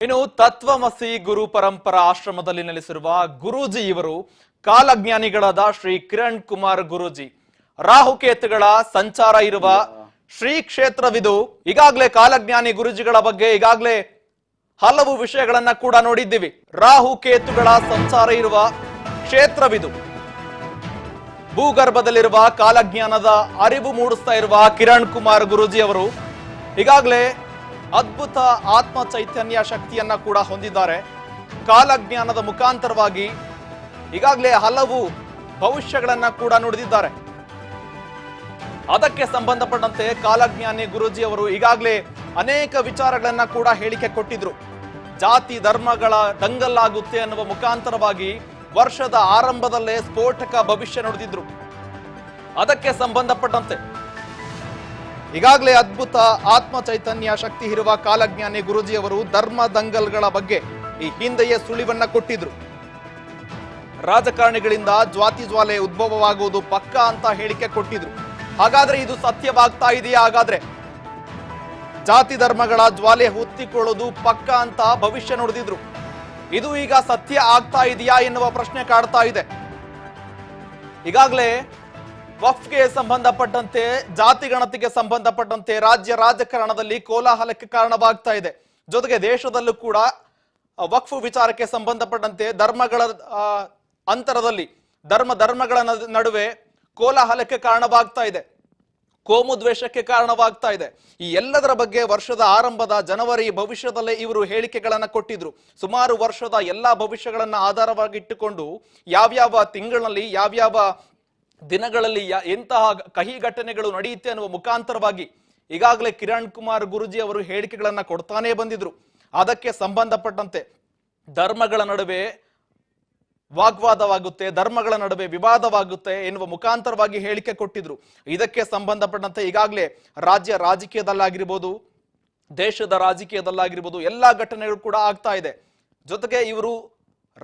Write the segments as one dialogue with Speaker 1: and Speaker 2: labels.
Speaker 1: ಇನ್ನು ತತ್ವಮಸಿ ಗುರು ಪರಂಪರಾ ಆಶ್ರಮದಲ್ಲಿ ನೆಲೆಸಿರುವ ಗುರೂಜಿ ಇವರು ಕಾಲಜ್ಞಾನಿಗಳಾದ ಶ್ರೀ ಕಿರಣ್ ಕುಮಾರ್ ಗುರೂಜಿ. ರಾಹುಕೇತುಗಳ ಸಂಚಾರ ಇರುವ ಶ್ರೀ ಕ್ಷೇತ್ರವಿದು. ಈಗಾಗಲೇ ಕಾಲಜ್ಞಾನಿ ಗುರುಜಿಗಳ ಬಗ್ಗೆ ಈಗಾಗಲೇ ಹಲವು ವಿಷಯಗಳನ್ನ ಕೂಡ ನೋಡಿದ್ದೀವಿ. ರಾಹುಕೇತುಗಳ ಸಂಚಾರ ಇರುವ ಕ್ಷೇತ್ರವಿದು. ಭೂಗರ್ಭದಲ್ಲಿರುವ ಕಾಲಜ್ಞಾನದ ಅರಿವು ಮೂಡಿಸ್ತಾ ಇರುವ ಕಿರಣ್ ಕುಮಾರ್ ಗುರೂಜಿ ಅವರು ಈಗಾಗಲೇ ಅದ್ಭುತ ಆತ್ಮ ಚೈತನ್ಯ ಶಕ್ತಿಯನ್ನ ಕೂಡ ಹೊಂದಿದ್ದಾರೆ. ಕಾಲಜ್ಞಾನದ ಮುಖಾಂತರವಾಗಿ ಈಗಾಗಲೇ ಹಲವು ಭವಿಷ್ಯಗಳನ್ನ ಕೂಡ ನುಡಿದಿದ್ದಾರೆ. ಅದಕ್ಕೆ ಸಂಬಂಧಪಟ್ಟಂತೆ ಕಾಲಜ್ಞಾನಿ ಗುರೂಜಿ ಅವರು ಈಗಾಗಲೇ ಅನೇಕ ವಿಚಾರಗಳನ್ನ ಕೂಡ ಹೇಳಿಕೆ ಕೊಟ್ಟಿದ್ರು. ಜಾತಿ ಧರ್ಮಗಳ ದಂಗಲ್ಲಾಗುತ್ತೆ ಅನ್ನುವ ಮುಖಾಂತರವಾಗಿ ವರ್ಷದ ಆರಂಭದಲ್ಲೇ ಸ್ಫೋಟಕ ಭವಿಷ್ಯ ನುಡಿದಿದ್ರು. ಅದಕ್ಕೆ ಸಂಬಂಧಪಟ್ಟಂತೆ ಈಗಾಗಲೇ ಅದ್ಭುತ ಆತ್ಮ ಚೈತನ್ಯ ಶಕ್ತಿ ಇರುವ ಕಾಲಜ್ಞಾನಿ ಗುರೂಜಿ ಅವರು ಧರ್ಮ ದಂಗಲ್ಗಳ ಬಗ್ಗೆ ಈ ಹಿಂದೆಯೇ ಸುಳಿವನ್ನ ಕೊಟ್ಟಿದ್ರು. ರಾಜಕಾರಣಿಗಳಿಂದ ಜಾತಿ ಜ್ವಾಲೆ ಉದ್ಭವವಾಗುವುದು ಪಕ್ಕ ಅಂತ ಹೇಳಿಕೆ ಕೊಟ್ಟಿದ್ರು. ಹಾಗಾದ್ರೆ ಇದು ಸತ್ಯವಾಗ್ತಾ ಇದೆಯಾ? ಹಾಗಾದ್ರೆ ಜಾತಿ ಧರ್ಮಗಳ ಜ್ವಾಲೆ ಹೊತ್ತಿಕೊಳ್ಳೋದು ಪಕ್ಕ ಅಂತ ಭವಿಷ್ಯ ನುಡಿದಿದ್ರು. ಇದು ಈಗ ಸತ್ಯ ಆಗ್ತಾ ಇದೆಯಾ ಎನ್ನುವ ಪ್ರಶ್ನೆ ಕಾಡ್ತಾ ಇದೆ. ಈಗಾಗಲೇ ವಕ್ಫ್ಗೆ ಸಂಬಂಧಪಟ್ಟಂತೆ, ಜಾತಿ ಗಣತಿಗೆ ಸಂಬಂಧಪಟ್ಟಂತೆ ರಾಜ್ಯ ರಾಜಕಾರಣದಲ್ಲಿ ಕೋಲಾಹಲಕ್ಕೆ ಕಾರಣವಾಗ್ತಾ ಇದೆ. ಜೊತೆಗೆ ದೇಶದಲ್ಲೂ ಕೂಡ ವಕ್ಫ್ ವಿಚಾರಕ್ಕೆ ಸಂಬಂಧಪಟ್ಟಂತೆ ಧರ್ಮಗಳ ಅಂತರದಲ್ಲಿ ಧರ್ಮಗಳ ನಡುವೆ ಕೋಲಾಹಲಕ್ಕೆ ಕಾರಣವಾಗ್ತಾ ಇದೆ, ಕೋಮು ದ್ವೇಷಕ್ಕೆ ಕಾರಣವಾಗ್ತಾ ಇದೆ. ಈ ಎಲ್ಲದರ ಬಗ್ಗೆ ವರ್ಷದ ಆರಂಭದ ಜನವರಿ ಭವಿಷ್ಯದಲ್ಲೇ ಇವರು ಹೇಳಿಕೆಗಳನ್ನ ಕೊಟ್ಟಿದ್ರು. ಸುಮಾರು ವರ್ಷದ ಎಲ್ಲಾ ಭವಿಷ್ಯಗಳನ್ನ ಆಧಾರವಾಗಿ ಇಟ್ಟುಕೊಂಡು ಯಾವ್ಯಾವ ತಿಂಗಳಲ್ಲಿ ಯಾವ್ಯಾವ ದಿನಗಳಲ್ಲಿ ಎಂತಹ ಕಹಿ ಘಟನೆಗಳು ನಡೆಯುತ್ತೆ ಅನ್ನುವ ಮುಖಾಂತರವಾಗಿ ಈಗಾಗಲೇ ಕಿರಣ್ ಕುಮಾರ್ ಗುರೂಜಿ ಅವರು ಹೇಳಿಕೆಗಳನ್ನ ಕೊಡ್ತಾನೆ ಬಂದಿದ್ರು. ಅದಕ್ಕೆ ಸಂಬಂಧಪಟ್ಟಂತೆ ಧರ್ಮಗಳ ನಡುವೆ ವಾಗ್ವಾದವಾಗುತ್ತೆ, ಧರ್ಮಗಳ ನಡುವೆ ವಿವಾದವಾಗುತ್ತೆ ಎನ್ನುವ ಮುಖಾಂತರವಾಗಿ ಹೇಳಿಕೆ ಕೊಟ್ಟಿದ್ರು. ಇದಕ್ಕೆ ಸಂಬಂಧಪಟ್ಟಂತೆ ಈಗಾಗಲೇ ರಾಜ್ಯ ರಾಜಕೀಯದಲ್ಲಾಗಿರ್ಬೋದು, ದೇಶದ ರಾಜಕೀಯದಲ್ಲಾಗಿರ್ಬೋದು ಎಲ್ಲಾ ಘಟನೆಗಳು ಕೂಡ ಆಗ್ತಾ ಇದೆ. ಜೊತೆಗೆ ಇವರು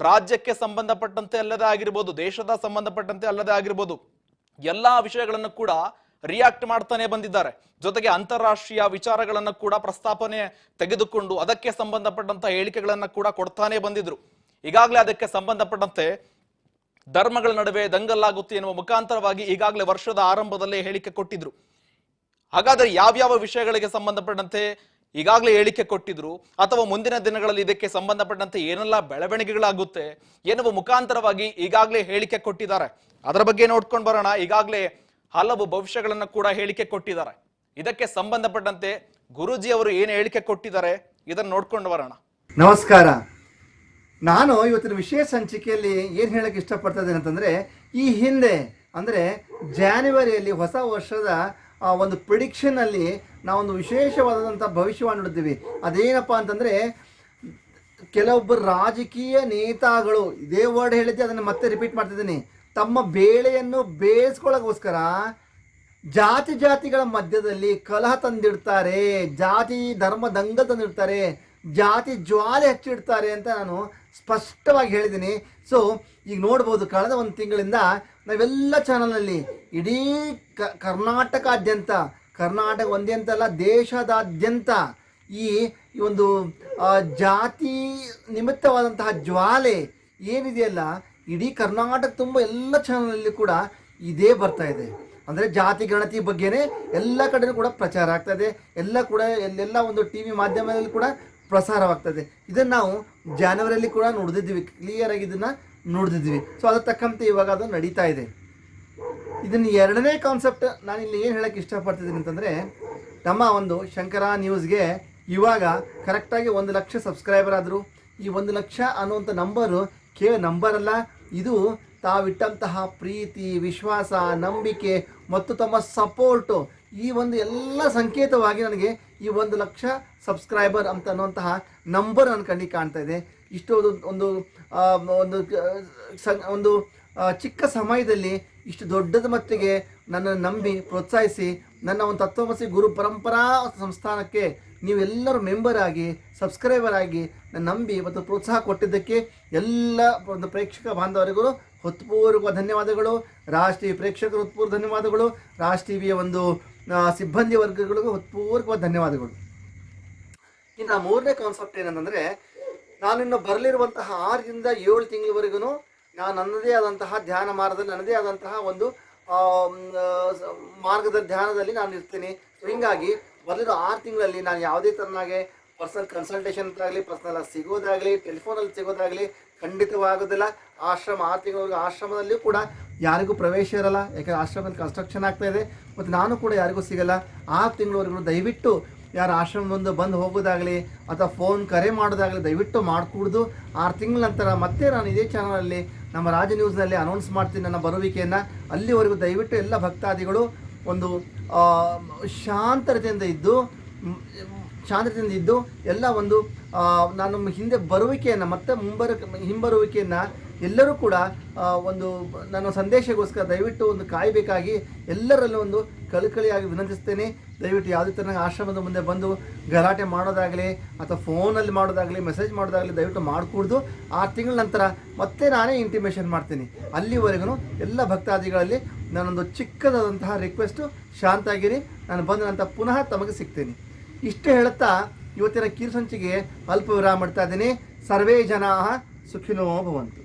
Speaker 1: ರಾಜ್ಯಕ್ಕೆ ಸಂಬಂಧಪಟ್ಟಂತೆ ಅಲ್ಲದೆ ಆಗಿರ್ಬೋದು, ದೇಶದ ಸಂಬಂಧಪಟ್ಟಂತೆ ಅಲ್ಲದೆ ಆಗಿರ್ಬೋದು, ಎಲ್ಲಾ ವಿಷಯಗಳನ್ನು ಕೂಡ ರಿಯಾಕ್ಟ್ ಮಾಡ್ತಾನೆ ಬಂದಿದ್ದಾರೆ. ಜೊತೆಗೆ ಅಂತಾರಾಷ್ಟ್ರೀಯ ವಿಚಾರಗಳನ್ನು ಕೂಡ ಪ್ರಸ್ತಾಪನೆ ತೆಗೆದುಕೊಂಡು ಅದಕ್ಕೆ ಸಂಬಂಧಪಟ್ಟಂತ ಹೇಳಿಕೆಗಳನ್ನ ಕೂಡ ಕೊಡ್ತಾನೆ ಬಂದಿದ್ರು. ಈಗಾಗಲೇ ಅದಕ್ಕೆ ಸಂಬಂಧಪಟ್ಟಂತೆ ಧರ್ಮಗಳ ನಡುವೆ ದಂಗಲ್ಲಾಗುತ್ತೆ ಎನ್ನುವ ಮುಖಾಂತರವಾಗಿ ಈಗಾಗಲೇ ವರ್ಷದ ಆರಂಭದಲ್ಲೇ ಹೇಳಿಕೆ ಕೊಟ್ಟಿದ್ರು. ಹಾಗಾದ್ರೆ ಯಾವ್ಯಾವ ವಿಷಯಗಳಿಗೆ ಸಂಬಂಧಪಟ್ಟಂತೆ ಈಗಾಗಲೇ ಹೇಳಿಕೆ ಕೊಟ್ಟಿದ್ರು ಅಥವಾ ಮುಂದಿನ ದಿನಗಳಲ್ಲಿ ಇದಕ್ಕೆ ಸಂಬಂಧಪಟ್ಟಂತೆ ಏನೆಲ್ಲ ಬೆಳವಣಿಗೆಗಳಾಗುತ್ತೆ ಎನ್ನುವ ಮುಖಾಂತರವಾಗಿ ಈಗಾಗಲೇ ಹೇಳಿಕೆ ಕೊಟ್ಟಿದ್ದಾರೆ. ಅದರ ಬಗ್ಗೆ ನೋಡ್ಕೊಂಡು ಬರೋಣ. ಈಗಾಗಲೇ ಹಲವು ಭವಿಷ್ಯಗಳನ್ನ ಕೂಡ ಹೇಳಿಕೆ ಕೊಟ್ಟಿದ್ದಾರೆ. ಇದಕ್ಕೆ ಸಂಬಂಧಪಟ್ಟಂತೆ ಗುರೂಜಿ ಅವರು ಏನು ಹೇಳಿಕೆ ಕೊಟ್ಟಿದ್ದಾರೆ ಇದನ್ನು ನೋಡ್ಕೊಂಡು ಬರೋಣ.
Speaker 2: ನಮಸ್ಕಾರ. ನಾನು ಇವತ್ತಿನ ವಿಶೇಷ ಸಂಚಿಕೆಯಲ್ಲಿ ಏನು ಹೇಳಕ್ಕೆ ಇಷ್ಟಪಡ್ತಾ ಇದ್ದೇನೆ ಅಂತಂದರೆ, ಈ ಹಿಂದೆ ಅಂದರೆ ಜಾನ್ವರಿಯಲ್ಲಿ ಹೊಸ ವರ್ಷದ ಒಂದು ಪ್ರಿಡಿಕ್ಷನಲ್ಲಿ ನಾವೊಂದು ವಿಶೇಷವಾದಂಥ ಭವಿಷ್ಯವಾಣಿ ನೋಡಿದ್ದೀವಿ. ಅದೇನಪ್ಪ ಅಂತಂದರೆ, ಕೆಲವೊಬ್ಬರು ರಾಜಕೀಯ ನೇತಾಗಳು, ಇದೇ ವರ್ಡ್ ಹೇಳಿದ್ದೆ ಅದನ್ನು ಮತ್ತೆ ರಿಪೀಟ್ ಮಾಡ್ತಿದ್ದೀನಿ, ತಮ್ಮ ಬೇಳೆಯನ್ನು ಬೇಯಿಸ್ಕೊಳ್ಳೋಕ್ಕೋಸ್ಕರ ಜಾತಿಗಳ ಮಧ್ಯದಲ್ಲಿ ಕಲಹ ತಂದಿಡ್ತಾರೆ, ಜಾತಿ ಧರ್ಮ ದಂಗ ತಂದಿಡ್ತಾರೆ, ಜಾತಿ ಜ್ವಾಲೆ ಹಚ್ಚಿಡ್ತಾರೆ ಅಂತ ನಾನು ಸ್ಪಷ್ಟವಾಗಿ ಹೇಳಿದ್ದೀನಿ. ಸೊ ಈಗ ನೋಡ್ಬೋದು, ಕಳೆದ ಒಂದು ತಿಂಗಳಿಂದ ನಾವೆಲ್ಲ ಚಾನಲ್ನಲ್ಲಿ ಇಡೀ ಕರ್ನಾಟಕ ಒಂದೇ ಅಂತಲ್ಲ ದೇಶದಾದ್ಯಂತ ಈ ಒಂದು ಜಾತಿ ನಿಮಿತ್ತವಾದಂತಹ ಜ್ವಾಲೆ ಏನಿದೆಯಲ್ಲ, ಇಡೀ ಕರ್ನಾಟಕ ತುಂಬ ಎಲ್ಲ ಚಾನಲಲ್ಲಿ ಕೂಡ ಇದೇ ಬರ್ತಾ ಇದೆ. ಅಂದರೆ ಜಾತಿ ಗಣತಿ ಬಗ್ಗೆನೇ ಎಲ್ಲ ಕಡೆಯೂ ಕೂಡ ಪ್ರಚಾರ ಆಗ್ತಾ ಇದೆ, ಎಲ್ಲೆಲ್ಲ ಒಂದು ಟಿ ವಿ ಮಾಧ್ಯಮದಲ್ಲಿ ಕೂಡ ಪ್ರಸಾರವಾಗ್ತದೆ. ಇದನ್ನು ನಾವು ಜಾನ್ವರಿಯಲ್ಲಿ ಕೂಡ ನೋಡಿದ್ವಿ, ಕ್ಲಿಯರ್ ಆಗಿ ಇದನ್ನು ನೋಡಿದ್ವಿ. ಸೊ ಅದ್ರ ತಕ್ಕಂತೆ ಇವಾಗ ಅದು ನಡೀತಾ ಇದೆ. ಇದನ್ನು ಎರಡನೇ ಕಾನ್ಸೆಪ್ಟ್ ನಾನು ಇಲ್ಲಿ ಏನು ಹೇಳೋಕ್ಕೆ ಇಷ್ಟಪಡ್ತಿದ್ದೀನಿ ಅಂತಂದರೆ, ನಮ್ಮ ಒಂದು ಶಂಕರ ನ್ಯೂಸ್ಗೆ ಇವಾಗ ಕರೆಕ್ಟಾಗಿ 1 ಲಕ್ಷ ಸಬ್ಸ್ಕ್ರೈಬರ್ ಆದರು. ಈ 1 ಲಕ್ಷ ಅನ್ನುವಂಥ ನಂಬರು ಕೇವಲ ನಂಬರ್ ಅಲ್ಲ, ಇದು ತಾವಿಟ್ಟಂತಹ ಪ್ರೀತಿ, ವಿಶ್ವಾಸ, ನಂಬಿಕೆ ಮತ್ತು ತಮ್ಮ ಸಪೋರ್ಟು, ಈ ಒಂದು ಎಲ್ಲ ಸಂಕೇತವಾಗಿ ನನಗೆ ಈ 1 ಲಕ್ಷ ಸಬ್ಸ್ಕ್ರೈಬರ್ ಅಂತ ಅನ್ನುವಂತಹ ನಂಬರ್ ನನ್ನ ಕಣ್ಣಿಗೆ ಕಾಣ್ತಾ ಇದೆ. ಇಷ್ಟು ಒಂದು ಒಂದು ಚಿಕ್ಕ ಸಮಯದಲ್ಲಿ ಇಷ್ಟು ದೊಡ್ಡದ ಮಟ್ಟಿಗೆ ನನ್ನನ್ನು ನಂಬಿ ಪ್ರೋತ್ಸಾಹಿಸಿ ನನ್ನ ಒಂದು ತತ್ವಮಸಿ ಗುರು ಪರಂಪರಾ ಸಂಸ್ಥಾನಕ್ಕೆ ನೀವೆಲ್ಲರೂ ಮೆಂಬರ್ ಆಗಿ, ಸಬ್ಸ್ಕ್ರೈಬರ್ ಆಗಿ ನನ್ನ ನಂಬಿ ಮತ್ತು ಪ್ರೋತ್ಸಾಹ ಕೊಟ್ಟಿದ್ದಕ್ಕೆ ಎಲ್ಲ ಒಂದು ಪ್ರೇಕ್ಷಕ ಬಾಂಧವರಿಗೂ ಹೃತ್ಪೂರ್ವಕ ಧನ್ಯವಾದಗಳು. ರಾಜ್ ಟಿವಿ ಪ್ರೇಕ್ಷಕರು ಹೃತ್ಪೂರ್ವಕ ಧನ್ಯವಾದಗಳು. ರಾಜ್ ಟಿವಿಯ ಒಂದು ಸಿಬ್ಬಂದಿ ವರ್ಗಗಳಿಗೂ ಹೃತ್ಪೂರ್ವಕ ಧನ್ಯವಾದಗಳು. ಇನ್ನು ಮೂರನೇ ಕಾನ್ಸೆಪ್ಟ್ ಏನಂತಂದರೆ, ನಾನಿನ್ನು ಬರಲಿರುವಂತಹ 6ರಿಂದ 7 ತಿಂಗಳವರೆಗೂ ನಾನು ನನ್ನದೇ ಆದಂತಹ ಧ್ಯಾನ ಮಾರ್ಗದಲ್ಲಿ, ನನ್ನದೇ ಆದಂತಹ ಒಂದು ಮಾರ್ಗದ ಧ್ಯಾನದಲ್ಲಿ ನಾನು ಇರ್ತೀನಿ. ಸೊ ಹೀಗಾಗಿ ಬರಲಿರೋ 6 ತಿಂಗಳಲ್ಲಿ ನಾನು ಯಾವುದೇ ಥರನಾಗೆ ಪರ್ಸನಲ್ ಕನ್ಸಲ್ಟೇಷನ್ ಆಗಲಿ, ಪರ್ಸನಲ್ ಆಗಿ ಸಿಗೋದಾಗಲಿ, ಟೆಲಿಫೋನಲ್ಲಿ ಸಿಗೋದಾಗಲಿ ಖಂಡಿತವಾಗೋದಿಲ್ಲ. 6 ತಿಂಗಳವರೆಗೂ ಆಶ್ರಮದಲ್ಲಿಯೂ ಕೂಡ ಯಾರಿಗೂ ಪ್ರವೇಶ ಇರಲ್ಲ, ಯಾಕಂದರೆ ಆಶ್ರಮದಲ್ಲಿ ಕನ್ಸ್ಟ್ರಕ್ಷನ್ ಆಗ್ತಾ ಇದೆ, ಮತ್ತು ನಾನು ಕೂಡ ಯಾರಿಗೂ ಸಿಗಲ್ಲ. 6 ತಿಂಗಳವರೆಗೂ ದಯವಿಟ್ಟು ಯಾರು ಆಶ್ರಮದೊಂದು ಬಂದು ಹೋಗೋದಾಗಲಿ ಅಥವಾ ಫೋನ್ ಕರೆ ಮಾಡೋದಾಗಲಿ ದಯವಿಟ್ಟು ಮಾಡಿಕೊಡ್ದು. 6 ತಿಂಗಳ ನಂತರ ಮತ್ತೆ ನಾನು ಇದೇ ಚಾನಲಲ್ಲಿ ನಮ್ಮ ರಾಜ ನ್ಯೂಸ್ನಲ್ಲಿ ಅನೌನ್ಸ್ ಮಾಡ್ತೀನಿ ನನ್ನ ಬರುವಿಕೆಯನ್ನು. ಅಲ್ಲಿವರೆಗೂ ದಯವಿಟ್ಟು ಎಲ್ಲ ಭಕ್ತಾದಿಗಳು ಒಂದು ಶಾಂತತೆಯಿಂದ ಇದ್ದು ಎಲ್ಲ ಒಂದು ನಾನು ಹಿಂದೆ ಬರುವಿಕೆಯನ್ನು ಮತ್ತು ಹಿಂಬರುವಿಕೆಯನ್ನು ಎಲ್ಲರೂ ಕೂಡ ಒಂದು ನನ್ನ ಸಂದೇಶಗೋಸ್ಕರ ದಯವಿಟ್ಟು ಒಂದು ಕಾಯಬೇಕಾಗಿ ಎಲ್ಲರಲ್ಲೂ ಒಂದು ಕಳಕಳಿಯಾಗಿ ವಿನಂತಿಸ್ತೇನೆ. ದಯವಿಟ್ಟು ಯಾವುದೇ ಥರ ಆಶ್ರಮದ ಮುಂದೆ ಬಂದು ಗಲಾಟೆ ಮಾಡೋದಾಗಲಿ ಅಥವಾ ಫೋನಲ್ಲಿ ಮಾಡೋದಾಗಲಿ, ಮೆಸೇಜ್ ಮಾಡೋದಾಗಲಿ ದಯವಿಟ್ಟು ಮಾಡಿಕೊಡ್ದು. 6 ತಿಂಗಳ ನಂತರ ಮತ್ತೆ ನಾನೇ ಇಂಟಿಮೇಷನ್ ಮಾಡ್ತೀನಿ. ಅಲ್ಲಿವರೆಗೂ ಎಲ್ಲ ಭಕ್ತಾದಿಗಳಲ್ಲಿ ನಾನೊಂದು ಚಿಕ್ಕದಾದಂತಹ ರಿಕ್ವೆಸ್ಟು, ಶಾಂತಾಗಿರಿ, ನಾನು ಬಂದ ನಂತರ ಪುನಃ ತಮಗೆ ಸಿಗ್ತೀನಿ. ಇಷ್ಟೇ ಹೇಳುತ್ತಾ ಇವತ್ತಿನ ಕಿರುಸಂಚಿಗೆ ಅಲ್ಪ ವಿರಾಮ ಮಾಡ್ತಾ ಇದ್ದೀನಿ. ಸರ್ವೇ ಜನಾಃ ಸುಖಿನೋ ಭವಂತು.